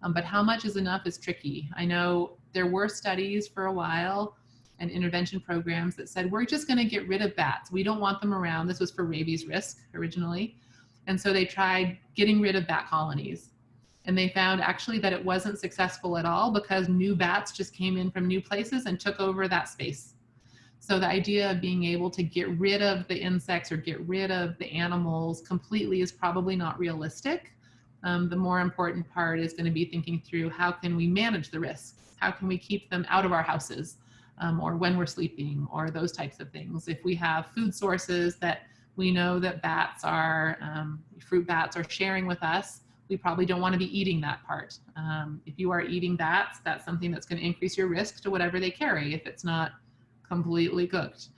But how much is enough is tricky. I know there were studies for a while and intervention programs that said, we're just going to get rid of bats. We don't want them around. This was for rabies risk originally. And so they tried getting rid of bat colonies. And they found actually that it wasn't successful at all, because new bats just came in from new places and took over that space. So the idea of being able to get rid of the insects or get rid of the animals completely is probably not realistic. The more important part is going to be thinking through, how can we manage the risk? How can we keep them out of our houses or when we're sleeping, or those types of things? If we have food sources that we know that bats are, fruit bats are sharing with us, we probably don't want to be eating that part. If you are eating bats, that's something that's going to increase your risk to whatever they carry if it's not completely cooked.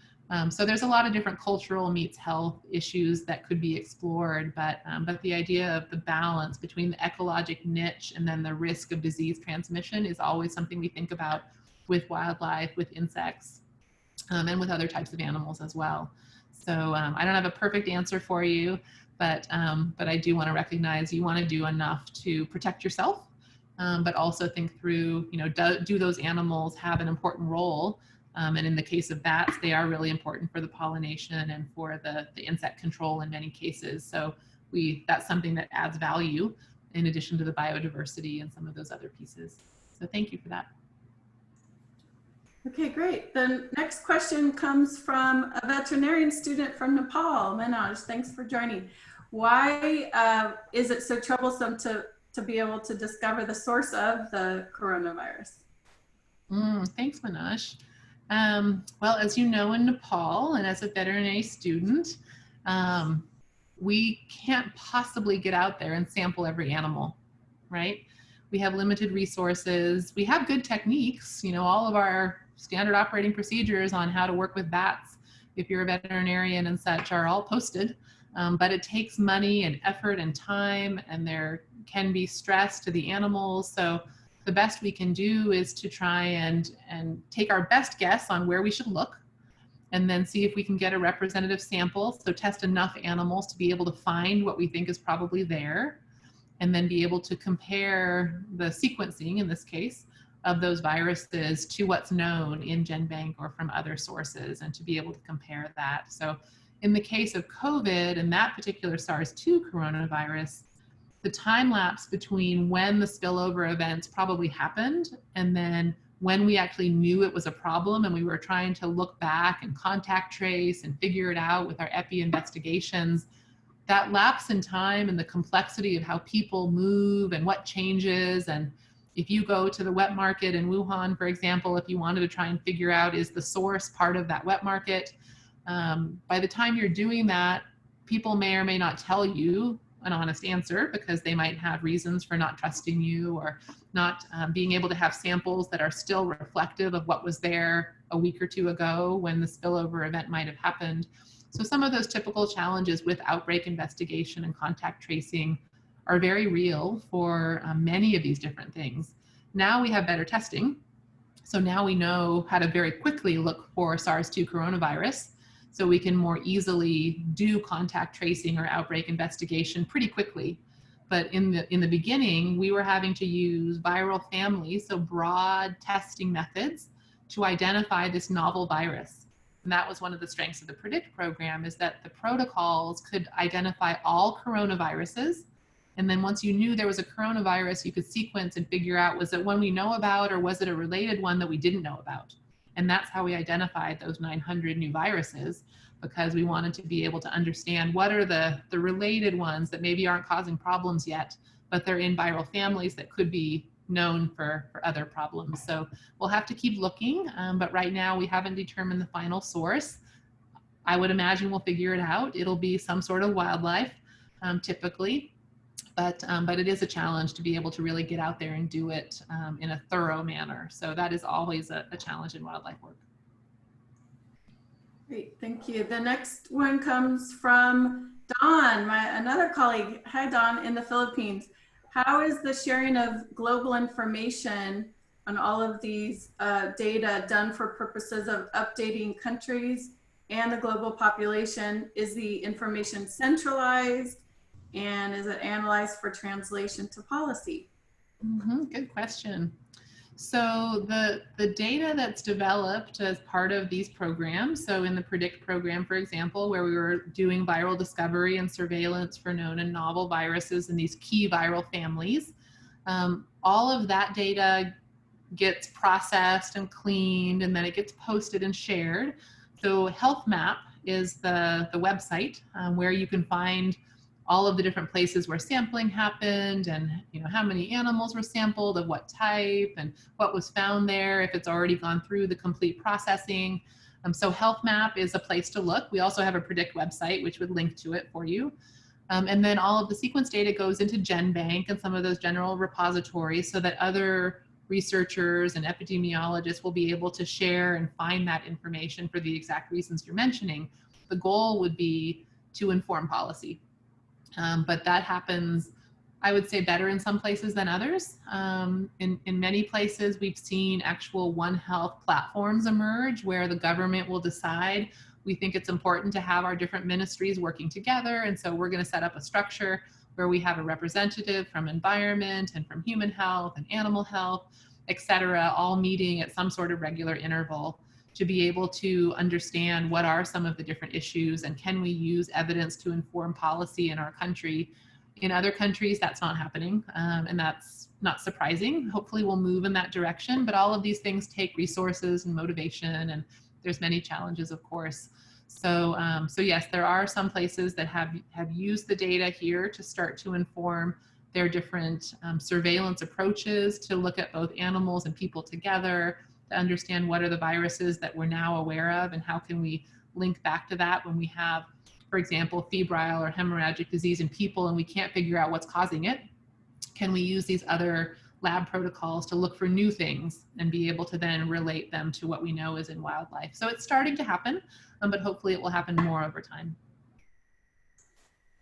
So there's a lot of different cultural meets health issues that could be explored, but the idea of the balance between the ecologic niche and then the risk of disease transmission is always something we think about with wildlife, with insects, and with other types of animals as well. So I don't have a perfect answer for you, but I do want to recognize you want to do enough to protect yourself, but also think through, you know, do those animals have an important role? And in the case of bats, they are really important for the pollination and for the insect control in many cases. So that's something that adds value in addition to the biodiversity and some of those other pieces. So thank you for that. Okay, great. The next question comes from a veterinarian student from Nepal. Manoj, thanks for joining. Why is it so troublesome to be able to discover the source of the coronavirus? Thanks, Manoj. Well, as you know, in Nepal, and as a veterinary student, we can't possibly get out there and sample every animal, right? We have limited resources. We have good techniques, you know, all of our standard operating procedures on how to work with bats, if you're a veterinarian and such, are all posted, but it takes money and effort and time, and there can be stress to the animals. So the best we can do is to try and take our best guess on where we should look, and then see if we can get a representative sample. So test enough animals to be able to find what we think is probably there, and then be able to compare the sequencing, in this case, of those viruses to what's known in GenBank or from other sources, and to be able to compare that. So in the case of COVID and that particular SARS-2 coronavirus, the time lapse between when the spillover events probably happened and then when we actually knew it was a problem and we were trying to look back and contact trace and figure it out with our epi investigations, that lapse in time and the complexity of how people move and what changes. And if you go to the wet market in Wuhan, for example, if you wanted to try and figure out, is the source part of that wet market? By the time you're doing that, people may or may not tell you an honest answer because they might have reasons for not trusting you or not being able to have samples that are still reflective of what was there a week or two ago when the spillover event might have happened. So some of those typical challenges with outbreak investigation and contact tracing are very real for many of these different things. Now we have better testing. So now we know how to very quickly look for SARS-2 coronavirus. So we can more easily do contact tracing or outbreak investigation pretty quickly. But in the beginning, we were having to use viral families, so broad testing methods, to identify this novel virus. And that was one of the strengths of the PREDICT program, is that the protocols could identify all coronaviruses. And then once you knew there was a coronavirus, you could sequence and figure out, was it one we know about or was it a related one that we didn't know about? And that's how we identified those 900 new viruses, because we wanted to be able to understand what are the related ones that maybe aren't causing problems yet, but they're in viral families that could be known for other problems. So we'll have to keep looking, but right now we haven't determined the final source. I would imagine we'll figure it out. It'll be some sort of wildlife, typically. But it is a challenge to be able to really get out there and do it in a thorough manner. So that is always a challenge in wildlife work. Great, thank you. The next one comes from Dawn, another colleague. Hi, Dawn, in the Philippines. How is the sharing of global information on all of these data done for purposes of updating countries and the global population? Is the information centralized? And is it analyzed for translation to policy? Good question. So the data that's developed as part of these programs, so in the PREDICT program, for example, where we were doing viral discovery and surveillance for known and novel viruses in these key viral families, all of that data gets processed and cleaned, and then it gets posted and shared. So Health Map is the website where you can find all of the different places where sampling happened, and how many animals were sampled, of what type, and what was found there, if it's already gone through the complete processing. So Health Map is a place to look. We also have a PREDICT website, which would link to it for you. And then all of the sequence data goes into GenBank and some of those general repositories so that other researchers and epidemiologists will be able to share and find that information for the exact reasons you're mentioning. The goal would be to inform policy. But that happens, I would say, better in some places than others. In many places, we've seen actual One Health platforms emerge where the government will decide, we think it's important to have our different ministries working together, and so we're going to set up a structure where we have a representative from environment and from human health and animal health, et cetera, all meeting at some sort of regular interval to be able to understand what are some of the different issues and can we use evidence to inform policy in our country. In other countries, that's not happening, and that's not surprising. Hopefully we'll move in that direction, but all of these things take resources and motivation, and there's many challenges, of course. So yes, there are some places that have used the data here to start to inform their different surveillance approaches to look at both animals and people together, to understand what are the viruses that we're now aware of and how can we link back to that when we have, for example, febrile or hemorrhagic disease in people and we can't figure out what's causing it. Can we use these other lab protocols to look for new things and be able to then relate them to what we know is in wildlife? So it's starting to happen, but hopefully it will happen more over time.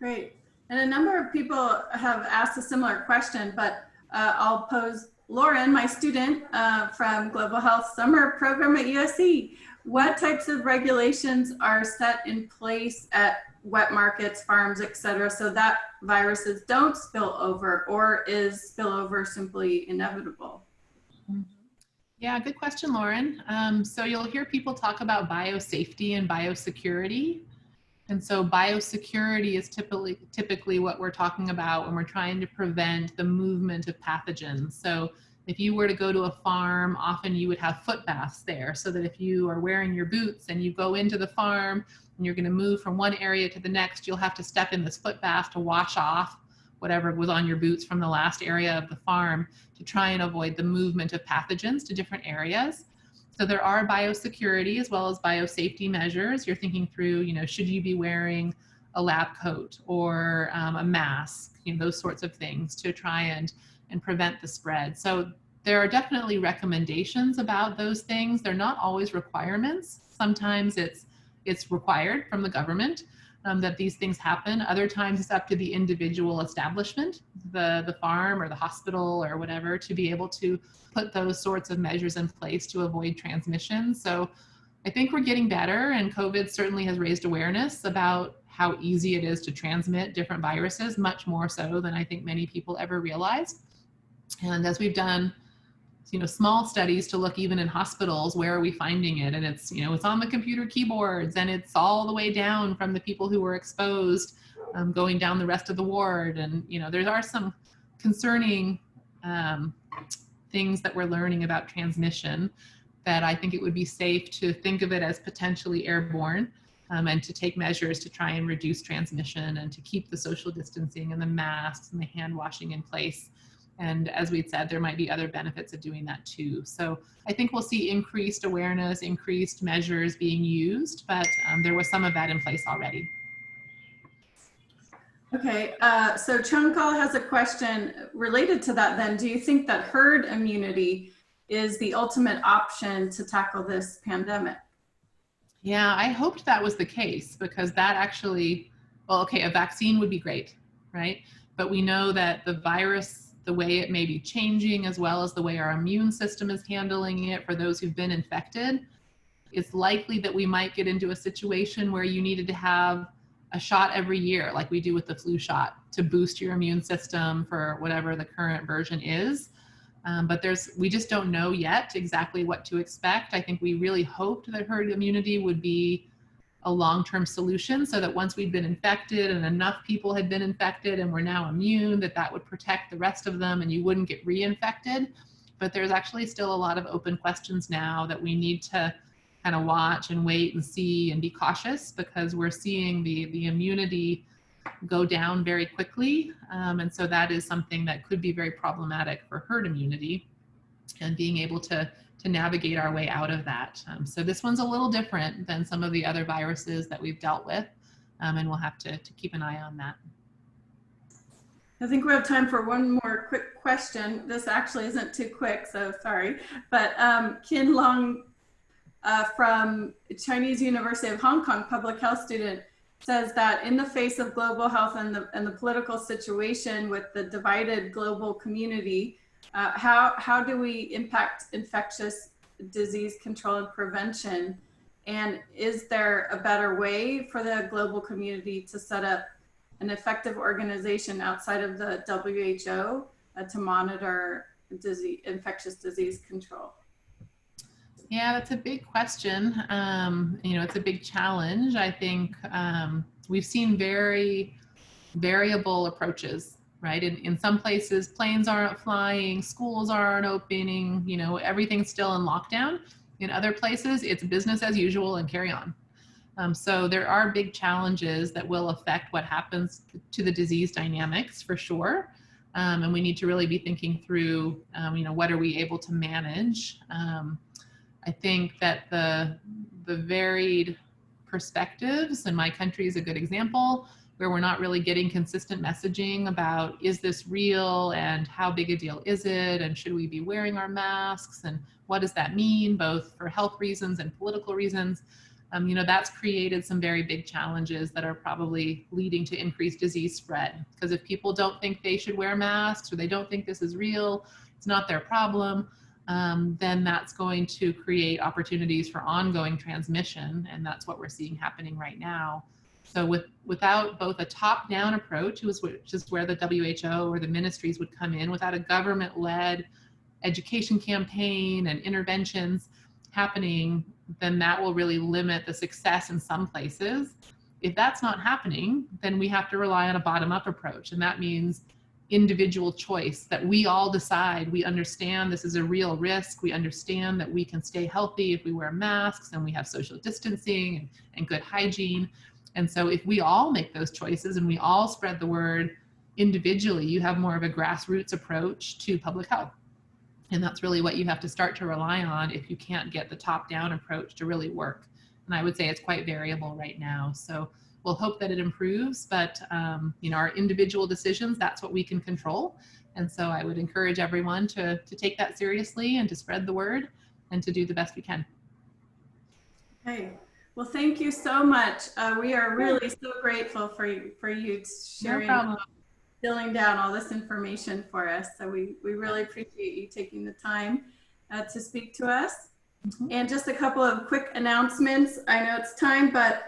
Great. And a number of people have asked a similar question, but I'll pose Lauren, my student from Global Health Summer Program at USC. What types of regulations are set in place at wet markets, farms, et cetera, so that viruses don't spill over, or is spillover simply inevitable? Yeah, good question, Lauren. So you'll hear people talk about biosafety and biosecurity. And so biosecurity is typically what we're talking about when we're trying to prevent the movement of pathogens. So if you were to go to a farm, often you would have foot baths there, so that if you are wearing your boots and you go into the farm and you're going to move from one area to the next, you'll have to step in this foot bath to wash off whatever was on your boots from the last area of the farm to try and avoid the movement of pathogens to different areas. So there are biosecurity as well as biosafety measures. You're thinking through, should you be wearing a lab coat or a mask, those sorts of things to try and prevent the spread. So there are definitely recommendations about those things. They're not always requirements. Sometimes it's required from the government that these things happen. Other times it's up to the individual establishment, the farm or the hospital or whatever, to be able to put those sorts of measures in place to avoid transmission. So I think we're getting better, and COVID certainly has raised awareness about how easy it is to transmit different viruses, much more so than I think many people ever realized. And as we've done small studies to look even in hospitals, where are we finding it? And it's, it's on the computer keyboards, and it's all the way down from the people who were exposed, going down the rest of the ward. And, there are some concerning things that we're learning about transmission that I think it would be safe to think of it as potentially airborne, and to take measures to try and reduce transmission and to keep the social distancing and the masks and the hand washing in place. And as we'd said, there might be other benefits of doing that too. So I think we'll see increased awareness, increased measures being used, but there was some of that in place already. Okay, so Chunkal has a question related to that then. Do you think that herd immunity is the ultimate option to tackle this pandemic? Yeah, I hoped that was the case, because that actually, well, okay, a vaccine would be great, right? But we know that the virus, the way it may be changing, as well as the way our immune system is handling it for those who've been infected, it's likely that we might get into a situation where you needed to have a shot every year, like we do with the flu shot, to boost your immune system for whatever the current version is. But we just don't know yet exactly what to expect. I think we really hoped that herd immunity would be a long-term solution, so that once we'd been infected and enough people had been infected and were now immune, that would protect the rest of them and you wouldn't get reinfected. But there's actually still a lot of open questions now that we need to kind of watch and wait and see and be cautious, because we're seeing the immunity go down very quickly. And so that is something that could be very problematic for herd immunity and being able to navigate our way out of that. So this one's a little different than some of the other viruses that we've dealt with, and we'll have to keep an eye on that. I think we have time for one more quick question. This actually isn't too quick, so sorry. But Kin Long from Chinese University of Hong Kong, public health student, says that in the face of global health and the political situation with the divided global community, how do we impact infectious disease control and prevention? And is there a better way for the global community to set up an effective organization outside of the WHO to monitor infectious disease control? Yeah, that's a big question. It's a big challenge. I think we've seen very variable approaches, right? In some places, planes aren't flying, schools aren't opening, everything's still in lockdown. In other places, it's business as usual and carry on. So there are big challenges that will affect what happens to the disease dynamics for sure. And we need to really be thinking through, what are we able to manage? I think that the varied perspectives, and my country is a good example, where we're not really getting consistent messaging about, is this real and how big a deal is it, and should we be wearing our masks, and what does that mean, both for health reasons and political reasons. That's created some very big challenges that are probably leading to increased disease spread. Because if people don't think they should wear masks, or they don't think this is real, it's not their problem, then that's going to create opportunities for ongoing transmission. And that's what we're seeing happening right now. So without both a top-down approach, which is where the WHO or the ministries would come in, without a government-led education campaign and interventions happening, then that will really limit the success in some places. If that's not happening, then we have to rely on a bottom-up approach. And that means individual choice, that we all decide, we understand this is a real risk. We understand that we can stay healthy if we wear masks and we have social distancing and good hygiene. And so if we all make those choices and we all spread the word individually, you have more of a grassroots approach to public health. And that's really what you have to start to rely on if you can't get the top-down approach to really work. And I would say it's quite variable right now. So we'll hope that it improves, but you know, our individual decisions, that's what we can control. And so I would encourage everyone to take that seriously and to spread the word and to do the best we can. Okay. Well, thank you so much. We are really so grateful for you sharing, filling down all this information for us. So we really appreciate you taking the time to speak to us. Mm-hmm. And just a couple of quick announcements. I know it's time, but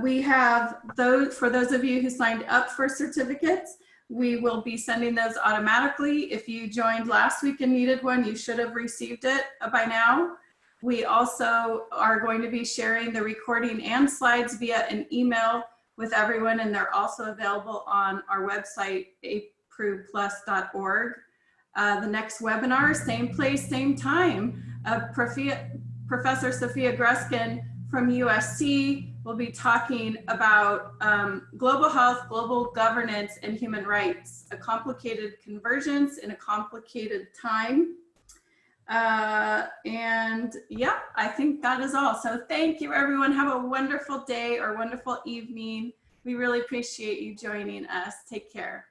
we have those, for those of you who signed up for certificates, we will be sending those automatically. If you joined last week and needed one, you should have received it by now. We also are going to be sharing the recording and slides via an email with everyone, and they're also available on our website, aprooplus.org. The next webinar, same place, same time. Professor Sophia Gruskin from USC will be talking about global health, global governance, and human rights, a complicated convergence in a complicated time. And yeah, I think that is all. So thank you, everyone. Have a wonderful day or wonderful evening. We really appreciate you joining us. Take care.